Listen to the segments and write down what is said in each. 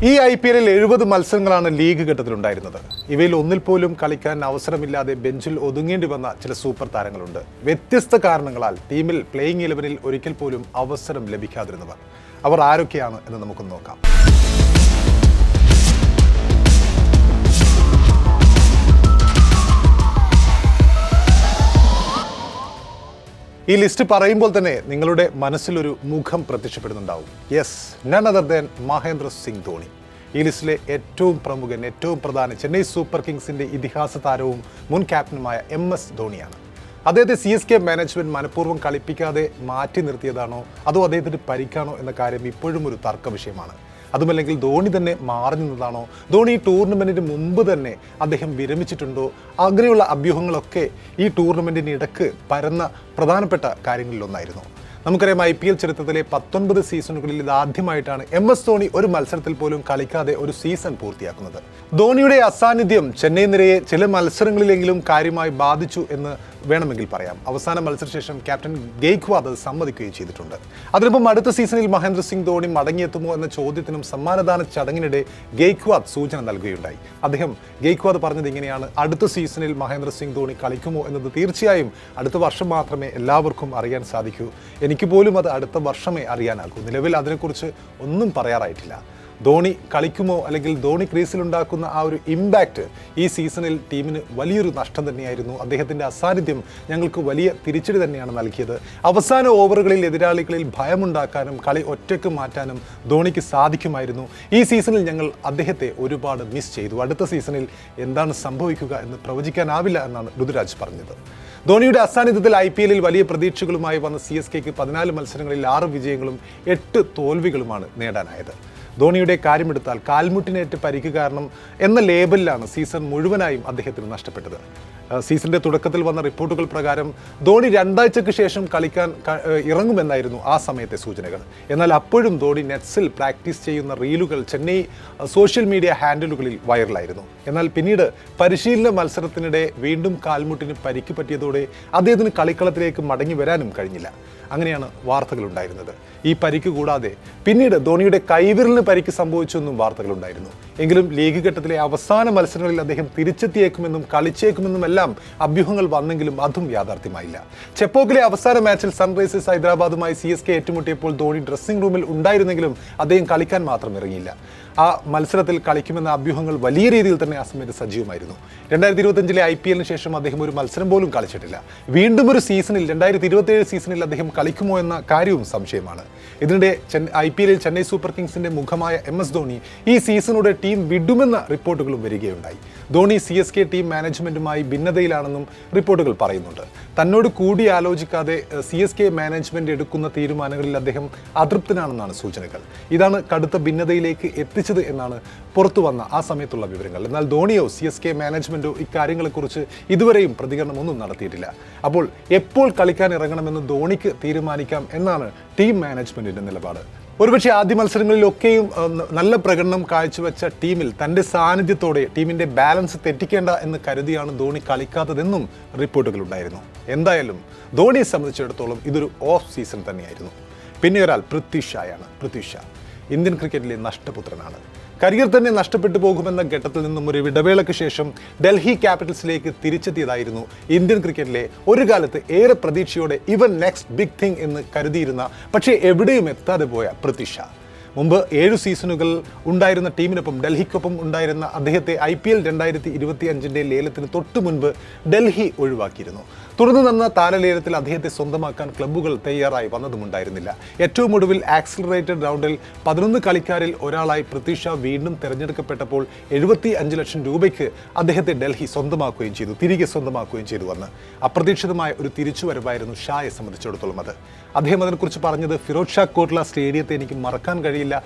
ഈ IPL-ൽ 70 മത്സരങ്ങളാണ് ലീഗ് ഘട്ടത്തിലുണ്ടായിരുന്നത്. ഇവയിൽ ഒന്നിൽ പോലും കളിക്കാൻ അവസരമില്ലാതെ ബെഞ്ചിൽ ഒതുങ്ങേണ്ടി വന്ന ചില സൂപ്പർ താരങ്ങളുണ്ട്. വ്യത്യസ്ത കാരണങ്ങളാൽ ടീമിൽ പ്ലേയിങ് 11-ൽ ഒരിക്കൽ പോലും അവസരം ലഭിക്കാതിരുന്നവർ. അവർ ആരൊക്കെയാണ് എന്ന് നമുക്കൊന്ന് നോക്കാം. ഈ ലിസ്റ്റ് പറയുമ്പോൾ തന്നെ നിങ്ങളുടെ മനസ്സിലൊരു മുഖം പ്രത്യക്ഷപ്പെടുന്നുണ്ടാവും. Yes, none other than Mahendra Singh Dhoni. ഈ ലിസ്റ്റിലെ ഏറ്റവും പ്രമുഖൻ, ഏറ്റവും പ്രധാന ചെന്നൈ സൂപ്പർ കിങ്സിൻ്റെ ഇതിഹാസ താരവും മുൻ ക്യാപ്റ്റനുമായ MS ധോണിയാണ്. അദ്ദേഹത്തെ CSK മാനേജ്മെൻറ്റ് മനഃപൂർവ്വം കളിപ്പിക്കാതെ മാറ്റി നിർത്തിയതാണോ അതോ അദ്ദേഹത്തിന് പരിക്കാണോ എന്ന കാര്യം ഇപ്പോഴും ഒരു തർക്ക വിഷയമാണ്. അതുമല്ലെങ്കിൽ ധോണി തന്നെ മാറി നിന്നതാണോ, ധോണി ഈ ടൂർണമെൻറ്റിന് മുമ്പ് തന്നെ അദ്ദേഹം വിരമിച്ചിട്ടുണ്ടോ, അങ്ങനെയുള്ള അഭ്യൂഹങ്ങളൊക്കെ ഈ ടൂർണമെൻറ്റിനിടക്ക് പരന്ന പ്രധാനപ്പെട്ട കാര്യങ്ങളിലൊന്നായിരുന്നു. നമുക്കറിയാം, IPL ചരിത്രത്തിലെ 19 സീസണുകളിൽ ഇതാദ്യമായിട്ടാണ് MS ധോണി ഒരു മത്സരത്തിൽ പോലും കളിക്കാതെ ഒരു സീസൺ പൂർത്തിയാക്കുന്നത്. ധോണിയുടെ അസാന്നിധ്യം ചെന്നൈ നിരയെ ചില മത്സരങ്ങളിലെങ്കിലും കാര്യമായി ബാധിച്ചു എന്ന് വേണമെങ്കിൽ പറയാം. അവസാന മത്സരശേഷം ക്യാപ്റ്റൻ ഗെയ്ക്വാദ് അത് സമ്മതിക്കുകയും ചെയ്തിട്ടുണ്ട്. അതിനൊപ്പം അടുത്ത സീസണിൽ മഹേന്ദ്ര സിംഗ് ധോണി മടങ്ങിയെത്തുമോ എന്ന ചോദ്യത്തിനും സമ്മാനദാന ചടങ്ങിനിടെ ഗെയ്ക്വാദ് സൂചന നൽകുകയുണ്ടായി. ഗെയ്ക്വാദ് പറഞ്ഞത് ഇങ്ങനെയാണ്: അടുത്ത സീസണിൽ മഹേന്ദ്ര സിംഗ് ധോണി കളിക്കുമോ എന്നത് തീർച്ചയായും അടുത്ത വർഷം മാത്രമേ എല്ലാവർക്കും അറിയാൻ സാധിക്കൂ. എനിക്ക് പോലും അത് അടുത്ത വർഷമേ അറിയാനാകൂ. നിലവിൽ അതിനെക്കുറിച്ച് ഒന്നും പറയാറായിട്ടില്ല. ധോണി കളിക്കുമോ, അല്ലെങ്കിൽ ധോണി ക്രീസിലുണ്ടാക്കുന്ന ആ ഒരു ഇമ്പാക്റ്റ് ഈ സീസണിൽ ടീമിന് വലിയൊരു നഷ്ടം തന്നെയായിരുന്നു. അദ്ദേഹത്തിൻ്റെ അസാന്നിധ്യം ഞങ്ങൾക്ക് വലിയ തിരിച്ചടി തന്നെയാണ് നൽകിയത്. അവസാന ഓവറുകളിൽ എതിരാളികളിൽ ഭയമുണ്ടാക്കാനും കളി ഒറ്റയ്ക്ക് മാറ്റാനും ധോണിക്ക് സാധിക്കുമായിരുന്നു. ഈ സീസണിൽ ഞങ്ങൾ അദ്ദേഹത്തെ ഒരുപാട് മിസ് ചെയ്തു. അടുത്ത സീസണിൽ എന്താണ് സംഭവിക്കുക എന്ന് പ്രവചിക്കാനാവില്ല എന്നാണ് ഋതുരാജ് പറഞ്ഞത്. ധോണിയുടെ അസാന്നിധ്യത്തിൽ IPL-ൽ വലിയ പ്രതീക്ഷകളുമായി വന്ന CSKക്ക് 14 മത്സരങ്ങളിൽ 6 വിജയങ്ങളും 8 തോൽവികളുമാണ് നേടാനായത്. ധോണിയുടെ കാര്യമെടുത്താൽ കാൽമുട്ടിനേറ്റ് പരിക്ക് കാരണം എന്ന ലേബലിലാണ് സീസൺ മുഴുവനായും അദ്ദേഹത്തിന് നഷ്ടപ്പെട്ടത്. സീസണിൻ്റെ തുടക്കത്തിൽ വന്ന റിപ്പോർട്ടുകൾ പ്രകാരം ധോണി 2 ആഴ്ചയ്ക്ക് ശേഷം കളിക്കാൻ ഇറങ്ങുമെന്നായിരുന്നു ആ സമയത്തെ സൂചനകൾ. എന്നാൽ അപ്പോഴും ധോണി നെറ്റ്സിൽ പ്രാക്ടീസ് ചെയ്യുന്ന റീലുകൾ ചെന്നൈ സോഷ്യൽ മീഡിയ ഹാൻഡിലുകളിൽ വൈറലായിരുന്നു. എന്നാൽ പിന്നീട് പരിശീലന മത്സരത്തിനിടെ വീണ്ടും കാൽമുട്ടിന് പരിക്ക് പറ്റിയതോടെ അദ്ദേഹത്തിന് കളിക്കളത്തിലേക്ക് മടങ്ങി വരാനും കഴിഞ്ഞില്ല. അങ്ങനെയാണ് വാർത്തകളുണ്ടായിരുന്നത്. ഈ പരിക്ക് കൂടാതെ പിന്നീട് ധോണിയുടെ കൈവിരലിന് പരിക്ക് സംഭവിച്ചെന്നും വാർത്തകളുണ്ടായിരുന്നു. എങ്കിലും ലീഗ് ഘട്ടത്തിലെ അവസാന മത്സരങ്ങളിൽ അദ്ദേഹം തിരിച്ചെത്തിയേക്കുമെന്നും കളിച്ചേക്കുമെന്നുമെല്ലാം അഭ്യൂഹങ്ങൾ വന്നെങ്കിലും അതും യാഥാർത്ഥ്യമായില്ല. ചെപ്പോക്കിലെ അവസാന മാച്ചിൽ സൺറൈസേഴ്സ് ഹൈദരാബാദുമായി CSK ഏറ്റുമുട്ടിയപ്പോൾ ധോണി ഡ്രസ്സിംഗ് റൂമിൽ ഉണ്ടായിരുന്നെങ്കിലും അദ്ദേഹം കളിക്കാൻ മാത്രം ഇറങ്ങിയില്ല. ആ മത്സരത്തിൽ കളിക്കുമെന്ന അഭ്യൂഹങ്ങൾ വലിയ രീതിയിൽ തന്നെ ആ സമയത്ത് സജീവമായിരുന്നു. 2025-ലെ IPL-ന് ശേഷം അദ്ദേഹം ഒരു മത്സരം പോലും കളിച്ചിട്ടില്ല. വീണ്ടും ഒരു സീസണിൽ 2027 സീസണിൽ അദ്ദേഹം കളിക്കുമോ എന്ന കാര്യവും സംശയമാണ്. ഇതിനിടെ IPL-ൽ ചെന്നൈ സൂപ്പർ കിങ്സിന്റെ മുഖമായ MS ധോണി ഈ സീസണോടെ ടീം വിടുമെന്ന റിപ്പോർട്ടുകളും വരികയുണ്ടായി. ധോണി CSK ടീം മാനേജ്മെന്റുമായി ഭിന്നതയിലാണെന്നും റിപ്പോർട്ടുകൾ പറയുന്നുണ്ട്. തന്നോട് കൂടിയാലോചിക്കാതെ CSK മാനേജ്മെന്റ് എടുക്കുന്ന തീരുമാനങ്ങളിൽ അദ്ദേഹം അതൃപ്തനാണെന്നാണ് സൂചനകൾ. ഇതാണ് കടുത്ത ഭിന്നതയിലേക്ക് എത്തിച്ചത് എന്നാണ് പുറത്തു വന്ന ആ സമയത്തുള്ള വിവരങ്ങൾ. എന്നാൽ ധോണിയോ CSK മാനേജ്മെന്റോ ഇക്കാര്യങ്ങളെക്കുറിച്ച് ഇതുവരെയും പ്രതികരണമൊന്നും നടത്തിയിട്ടില്ല. അപ്പോൾ എപ്പോൾ കളിക്കാൻ ഇറങ്ങണമെന്ന് ധോണിക്ക് തീരുമാനിക്കാം എന്നാണ് ടീം മാനേജ്മെന്റിന്റെ നിലപാട്. ഒരുപക്ഷെ ആദ്യ മത്സരങ്ങളിലൊക്കെയും നല്ല പ്രകടനം കാഴ്ചവെച്ച ടീമിൽ തൻ്റെ സാന്നിധ്യത്തോടെ ടീമിൻ്റെ ബാലൻസ് തെറ്റിക്കേണ്ട എന്ന് കരുതിയാണ് ധോണി കളിക്കാത്തതെന്നും റിപ്പോർട്ടുകളുണ്ടായിരുന്നു. എന്തായാലും ധോണിയെ സംബന്ധിച്ചിടത്തോളം ഇതൊരു ഓഫ് സീസൺ തന്നെയായിരുന്നു. പിന്നെ ഒരാൾ പൃഥ്വി ഷായാണ്. പൃഥ്വി ഷാ ഇന്ത്യൻ ക്രിക്കറ്റിലെ നഷ്ടപുത്രനാണ്. കരിയർ തന്നെ നഷ്ടപ്പെട്ടു പോകുമെന്ന ഘട്ടത്തിൽ നിന്നും ഒരു ഇടവേളയ്ക്ക് ശേഷം ഡൽഹി ക്യാപിറ്റൽസിലേക്ക് തിരിച്ചെത്തിയതായിരുന്നു ഇന്ത്യൻ ക്രിക്കറ്റിലെ ഒരു കാലത്ത് ഏറെ പ്രതീക്ഷയോടെ ഇവൻ നെക്സ്റ്റ് ബിഗ് തിങ് എന്ന് കരുതിയിരുന്ന, പക്ഷേ എവിടെയും എത്താതെ പോയ പൃഥ്വി ഷാ. മുമ്പ് 7 സീസണുകൾ ഉണ്ടായിരുന്ന ടീമിനൊപ്പം ഡൽഹിക്കൊപ്പം ഉണ്ടായിരുന്ന അദ്ദേഹത്തെ IPL 2025-ന്റെ ലേലത്തിന് തൊട്ടു മുൻപ് ഡൽഹി ഒഴിവാക്കിയിരുന്നു. തുടർന്ന് നടന്ന താരലേലത്തിൽ അദ്ദേഹത്തെ സ്വന്തമാക്കാൻ ക്ലബ്ബുകൾ തയ്യാറായി വന്നതുമുണ്ടായിരുന്നില്ല. ഏറ്റവും ഒടുവിൽ ആക്സിലറേറ്റഡ് റൗണ്ടിൽ 11 കളിക്കാരിൽ ഒരാളായി പൃഥ്വി ഷാ വീണ്ടും തിരഞ്ഞെടുക്കപ്പെട്ടപ്പോൾ 75 ലക്ഷം രൂപയ്ക്ക് അദ്ദേഹത്തെ ഡൽഹി തിരികെ സ്വന്തമാക്കുകയും ചെയ്തു വന്ന്. അപ്രതീക്ഷിതമായ ഒരു തിരിച്ചുവരവായിരുന്നു ഷായെ സംബന്ധിച്ചിടത്തോളം അത്. അദ്ദേഹം അതിനെക്കുറിച്ച് പറഞ്ഞത്: ഫിറോസ് ഷാ കോട്ല സ്റ്റേഡിയത്തെ എനിക്ക് മറക്കാൻ കഴിയില്ല.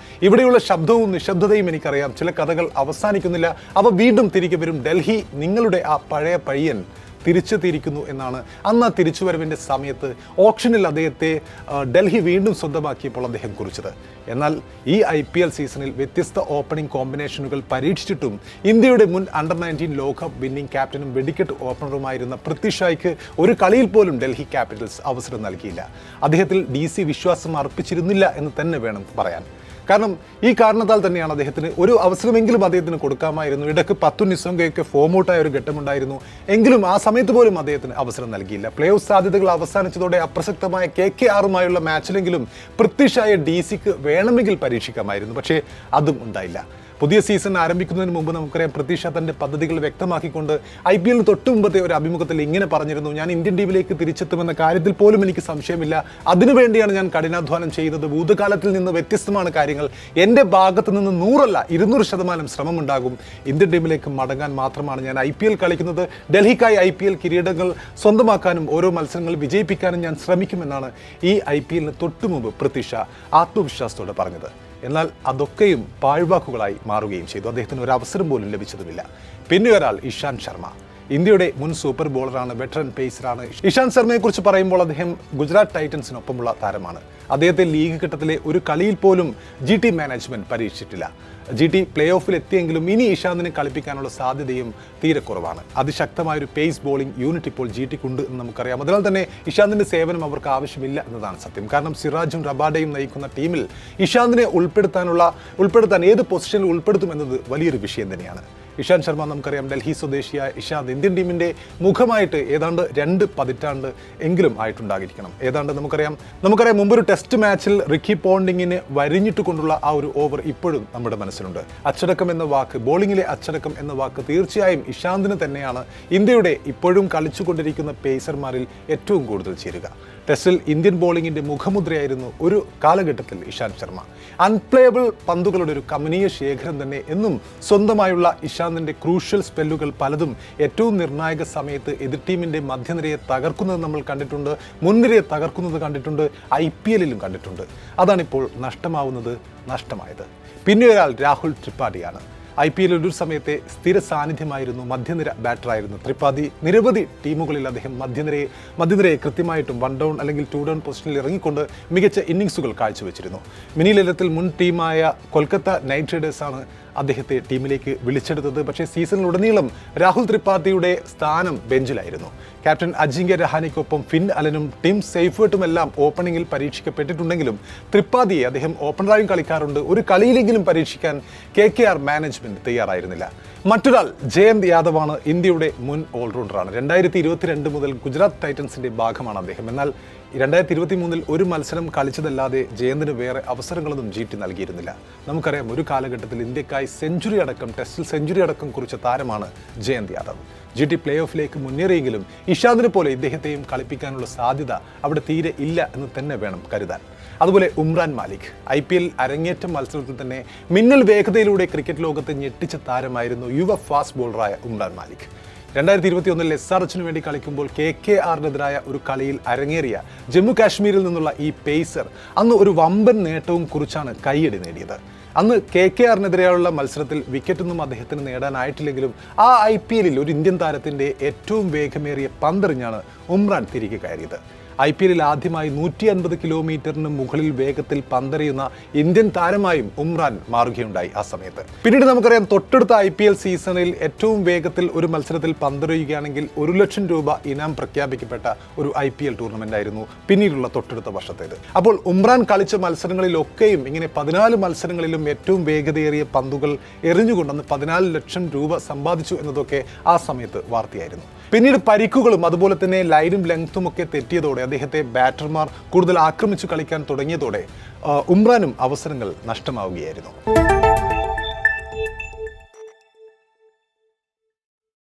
ഇവിടെയുള്ള ശബ്ദവും നിശബ്ദതയും എനിക്കറിയാം. ചില കഥകൾ അവസാനിക്കുന്നില്ല, അവ വീണ്ടും തിരികെ വരും. ഡൽഹി, നിങ്ങളുടെ ആ പഴയ പയ്യൻ തിരിച്ചെത്തിയിരിക്കുന്നു എന്നാണ് അന്ന് ആ തിരിച്ചുവരവിൻ്റെ സമയത്ത് ഓപ്ഷനിൽ അദ്ദേഹത്തെ ഡൽഹി വീണ്ടും സ്വന്തമാക്കിയപ്പോൾ അദ്ദേഹം കുറിച്ചത്. എന്നാൽ ഈ IPL സീസണിൽ വ്യത്യസ്ത ഓപ്പണിംഗ് കോമ്പിനേഷനുകൾ പരീക്ഷിച്ചിട്ടും ഇന്ത്യയുടെ മുൻ അണ്ടർ-19 ലോകകപ്പ് വിന്നിംഗ് ക്യാപ്റ്റനും വെടിക്കെട്ട് ഓപ്പണറുമായിരുന്ന പൃഥ്വി ഷായ്ക്ക് ഒരു കളിയിൽ പോലും ഡൽഹി ക്യാപിറ്റൽസ് അവസരം നൽകിയില്ല. അദ്ദേഹത്തിൽ DC വിശ്വാസം അർപ്പിച്ചിരുന്നില്ല എന്ന് തന്നെ വേണം പറയാൻ. കാരണം ഈ കാരണത്താൽ തന്നെയാണ് അദ്ദേഹത്തിന് ഒരു അവസരമെങ്കിലും അദ്ദേഹത്തിന് കൊടുക്കാമായിരുന്നു. ഇടയ്ക്ക് പത്തു നിസ്സംഗയൊക്കെ ഫോം ഔട്ടായ ഒരു ഘട്ടമുണ്ടായിരുന്നു. എങ്കിലും ആ സമയത്ത് പോലും അദ്ദേഹത്തിന് അവസരം നൽകിയില്ല. പ്ലേ ഓഫ് സാധ്യതകൾ അവസാനിച്ചതോടെ അപ്രസക്തമായ KKR-മായുള്ള മാച്ചിലെങ്കിലും പൃഥ്വി ഷായെ DC-ക്ക് വേണമെങ്കിൽ പരീക്ഷിക്കാമായിരുന്നു. പക്ഷേ അതും ഉണ്ടായില്ല. പുതിയ സീസൺ ആരംഭിക്കുന്നതിന് മുമ്പ് നമുക്കറിയാം പൃഥ്വി ഷാ തൻ്റെ പദ്ധതികൾ വ്യക്തമാക്കിക്കൊണ്ട് IPL തൊട്ട് മുമ്പത്തെ ഒരു അഭിമുഖത്തിൽ ഇങ്ങനെ പറഞ്ഞിരുന്നു, ഞാൻ ഇന്ത്യൻ ടീമിലേക്ക് തിരിച്ചെത്തുമെന്ന കാര്യത്തിൽ പോലും എനിക്ക് സംശയമില്ല. അതിനുവേണ്ടിയാണ് ഞാൻ കഠിനാധ്വാനം ചെയ്യുന്നത്. ഭൂതകാലത്തിൽ നിന്ന് വ്യത്യസ്തമാണ് കാര്യങ്ങൾ. എൻ്റെ ഭാഗത്ത് നിന്ന് 100 അല്ല 200% ശ്രമമുണ്ടാകും. ഇന്ത്യൻ ടീമിലേക്ക് മടങ്ങാൻ മാത്രമാണ് ഞാൻ IPL കളിക്കുന്നത്. ഡൽഹിക്കായി IPL കിരീടങ്ങൾ സ്വന്തമാക്കാനും ഓരോ മത്സരങ്ങൾ വിജയിപ്പിക്കാനും ഞാൻ ശ്രമിക്കുമെന്നാണ് ഈ IPL-ന് തൊട്ടു മുമ്പ് പൃഥ്വി ഷാ ആത്മവിശ്വാസത്തോടെ പറഞ്ഞത്. എന്നാൽ അതൊക്കെയും പാഴ്വാക്കുകളായി മാറുകയും ചെയ്തു. അദ്ദേഹത്തിന് ഒരു അവസരം പോലും ലഭിച്ചതുമില്ല. പിന്നെ ഒരാൾ ഇഷാന്ത് ശർമ്മ, ഇന്ത്യയുടെ മുൻ സൂപ്പർ ബോളറാണ്, വെറ്ററൻ പേസറാണ്. ഇഷാന്ത് ശർമ്മയെക്കുറിച്ച് പറയുമ്പോൾ അദ്ദേഹം ഗുജറാത്ത് ടൈറ്റൻസിനൊപ്പമുള്ള താരമാണ്. അദ്ദേഹത്തെ ലീഗ് ഘട്ടത്തിലെ ഒരു കളിയിൽ പോലും GT മാനേജ്മെൻറ്റ് പരീക്ഷിച്ചിട്ടില്ല. GT പ്ലേ ഓഫിൽ എത്തിയെങ്കിലും ഇനി ഇഷാന്തിനെ കളിപ്പിക്കാനുള്ള സാധ്യതയും തീരെ കുറവാണ്. അതിശക്തമായൊരു പേസ് ബോളിംഗ് യൂണിറ്റ് ഇപ്പോൾ GTക്കുണ്ട് എന്ന് നമുക്കറിയാം. അതിനാൽ തന്നെ ഇഷാന്തിൻ്റെ സേവനം അവർക്ക് ആവശ്യമില്ല എന്നതാണ് സത്യം. കാരണം സിറാജും റബാഡയും നയിക്കുന്ന ടീമിൽ ഇഷാന്തിനെ ഉൾപ്പെടുത്താൻ ഏത് പൊസിഷനിൽ ഉൾപ്പെടുത്തുമെന്നത് വലിയൊരു വിഷയം തന്നെയാണ്. ഇഷാന്ത് ശർമ്മ നമുക്കറിയാം, ഡൽഹി സ്വദേശിയായ ഇഷാന്ത് ഇന്ത്യൻ ടീമിൻ്റെ മുഖമായിട്ട് ഏതാണ്ട് 2 പതിറ്റാണ്ട് എങ്കിലും ആയിട്ടുണ്ടായിരിക്കണം. ഏതാണ്ട് നമുക്കറിയാം മുമ്പൊരു ടെസ്റ്റ് മാച്ചിൽ റിക്കി പോണ്ടിങ്ങിനെ വരിഞ്ഞിട്ട് കൊണ്ടുള്ള ആ ഒരു ഓവർ ഇപ്പോഴും നമ്മുടെ മനസ്സിലുണ്ട്. അച്ചടക്കം എന്ന വാക്ക്, ബോളിങ്ങിലെ അച്ചടക്കം എന്ന വാക്ക് തീർച്ചയായും ഇഷാന്തിന് തന്നെയാണ് ഇന്ത്യയുടെ ഇപ്പോഴും കളിച്ചുകൊണ്ടിരിക്കുന്ന പേസർമാരിൽ ഏറ്റവും കൂടുതൽ ചേരുക. ടെസ്റ്റിൽ ഇന്ത്യൻ ബോളിങ്ങിൻ്റെ മുഖമുദ്രയായിരുന്നു ഒരു കാലഘട്ടത്തിൽ ഇഷാന്ത് ശർമ്മ. അൺപ്ലേയബിൾ പന്തുകളുടെ ഒരു കമനീയ ശേഖരം തന്നെ എന്നും സ്വന്തമായുള്ള ഇഷാന്തിൻ്റെ ക്രൂഷ്യൽ സ്പെല്ലുകൾ പലതും ഏറ്റവും നിർണായക സമയത്ത് എതിർ ടീമിൻ്റെ മധ്യനിരയെ തകർക്കുന്നത് നമ്മൾ കണ്ടിട്ടുണ്ട്, മുൻനിരയെ തകർക്കുന്നത് കണ്ടിട്ടുണ്ട്, IPL-ലും കണ്ടിട്ടുണ്ട്. അതാണിപ്പോൾ നഷ്ടമായത്. പിന്നെ ഒരാൾ രാഹുൽ ത്രിപാഠിയാണ്. IPL ഒരു സമയത്തെ സ്ഥിര സാന്നിധ്യമായിരുന്നു, മധ്യനിര ബാറ്ററായിരുന്നു ത്രിപാഠി. നിരവധി ടീമുകളിൽ അദ്ദേഹം മധ്യനിരയെ കൃത്യമായിട്ടും 1 ഡൗൺ അല്ലെങ്കിൽ 2 ഡൗൺ പൊസിഷനിൽ ഇറങ്ങിക്കൊണ്ട് മികച്ച ഇന്നിങ്സുകൾ കാഴ്ചവെച്ചിരുന്നു. മിനി ലേലത്തിൽ മുൻ ടീമായ കൊൽക്കത്ത നൈറ്റ് റൈഡേഴ്സാണ് അദ്ദേഹത്തെ ടീമിലേക്ക് വിളിച്ചെടുത്തത്. പക്ഷേ സീസണിലുടനീളം രാഹുൽ ത്രിപാഠിയുടെ സ്ഥാനം ബെഞ്ചിലായിരുന്നു. ക്യാപ്റ്റൻ അജിങ്ക്യ രഹാനെക്കൊപ്പം ഫിൻ അലനും ടിം സെയ്ഫേർട്ടുമെല്ലാം ഓപ്പണിങ്ങിൽ പരീക്ഷിക്കപ്പെട്ടിട്ടുണ്ടെങ്കിലും ത്രിപാഠിയെ അദ്ദേഹം ഓപ്പണറായും കളിക്കാറുണ്ട്. ഒരു കളിയിലെങ്കിലും പരീക്ഷിക്കാൻ KKR മാനേജ്മെൻറ്റ് തയ്യാറായിരുന്നില്ല. മറ്റൊരാൾ ജയന്ത് യാദവാണ്. ഇന്ത്യയുടെ മുൻ ഓൾറൗണ്ടറാണ്. 2022 മുതൽ ഗുജറാത്ത് ടൈറ്റൻസിൻ്റെ ഭാഗമാണ് അദ്ദേഹം. എന്നാൽ 2023 ഒരു മത്സരം കളിച്ചതല്ലാതെ ജയന്തിന് വേറെ അവസരങ്ങളൊന്നും GT നൽകിയിരുന്നില്ല. നമുക്കറിയാം ഒരു കാലഘട്ടത്തിൽ ഇന്ത്യക്കായി ടെസ്റ്റിൽ സെഞ്ചുറി അടക്കം കുറിച്ച താരമാണ് ജയന്ത് യാദവ്. GT പ്ലേ ഓഫിലേക്ക് മുന്നേറിയെങ്കിലും ഇഷാന്തിനെ പോലെ ഇദ്ദേഹത്തെയും കളിപ്പിക്കാനുള്ള സാധ്യത അവിടെ തീരെ ഇല്ല എന്ന് തന്നെ വേണം കരുതാൻ. അതുപോലെ ഉമ്രാൻ മാലിക്, IPL അരങ്ങേറ്റം മത്സരത്തിൽ തന്നെ മിന്നൽ വേഗതയിലൂടെ ക്രിക്കറ്റ് ലോകത്തെ ഞെട്ടിച്ച താരമായിരുന്നു യുവ ഫാസ്റ്റ് ബോളറായ ഉമ്രാൻ മാലിക്. 2021 SRH വേണ്ടി കളിക്കുമ്പോൾ KKR-നെതിരായ ഒരു കളിയിൽ അരങ്ങേറിയ ജമ്മു കാശ്മീരിൽ നിന്നുള്ള ഈ പേസർ അന്ന് ഒരു വമ്പൻ നേട്ടവും കുറിച്ചാണ് കൈയടി നേടിയത്. അന്ന് KKR-നെതിരെയുള്ള മത്സരത്തിൽ വിക്കറ്റൊന്നും അദ്ദേഹത്തിന് നേടാനായിട്ടില്ലെങ്കിലും ആ IPL-ൽ ഒരു ഇന്ത്യൻ താരത്തിൻ്റെ ഏറ്റവും വേഗമേറിയ പന്തെറിഞ്ഞാണ് ഉമ്രാൻ തിരികെ കയറിയത്. IPL-ൽ ആദ്യമായി 150 കിലോമീറ്ററിന് മുകളിൽ വേഗത്തിൽ പന്തെറിയുന്ന ഇന്ത്യൻ താരമായും ഉമ്രാൻ മാറുകയുണ്ടായി ആ സമയത്ത്. പിന്നീട് നമുക്കറിയാം തൊട്ടടുത്ത IPL സീസണിൽ ഏറ്റവും വേഗത്തിൽ ഒരു മത്സരത്തിൽ പന്തെറിയുകയാണെങ്കിൽ 1 ലക്ഷം രൂപ ഇനാം പ്രഖ്യാപിക്കപ്പെട്ട ഒരു IPL ടൂർണമെൻ്റ് ആയിരുന്നു പിന്നീടുള്ള തൊട്ടടുത്ത വർഷത്തേത്. അപ്പോൾ ഉമ്രാൻ കളിച്ച മത്സരങ്ങളിലൊക്കെയും ഇങ്ങനെ 14 മത്സരങ്ങളിലും ഏറ്റവും വേഗതയേറിയ പന്തുകൾ എറിഞ്ഞുകൊണ്ടെന്ന് 14 ലക്ഷം രൂപ സമ്പാദിച്ചു എന്നതൊക്കെ ആ സമയത്ത് വാർത്തയായിരുന്നു. പിന്നീട് പരിക്കുകളും അതുപോലെ തന്നെ ലൈനും ലെങ്ത്തും ഒക്കെ തെറ്റിയതോടെ അദ്ദേഹത്തെ ബാറ്റർമാർ കൂടുതൽ ആക്രമിച്ചു കളിക്കാൻ തുടങ്ങിയതോടെ ഉമ്രാനും അവസരങ്ങൾ നഷ്ടമാവുകയായിരുന്നു.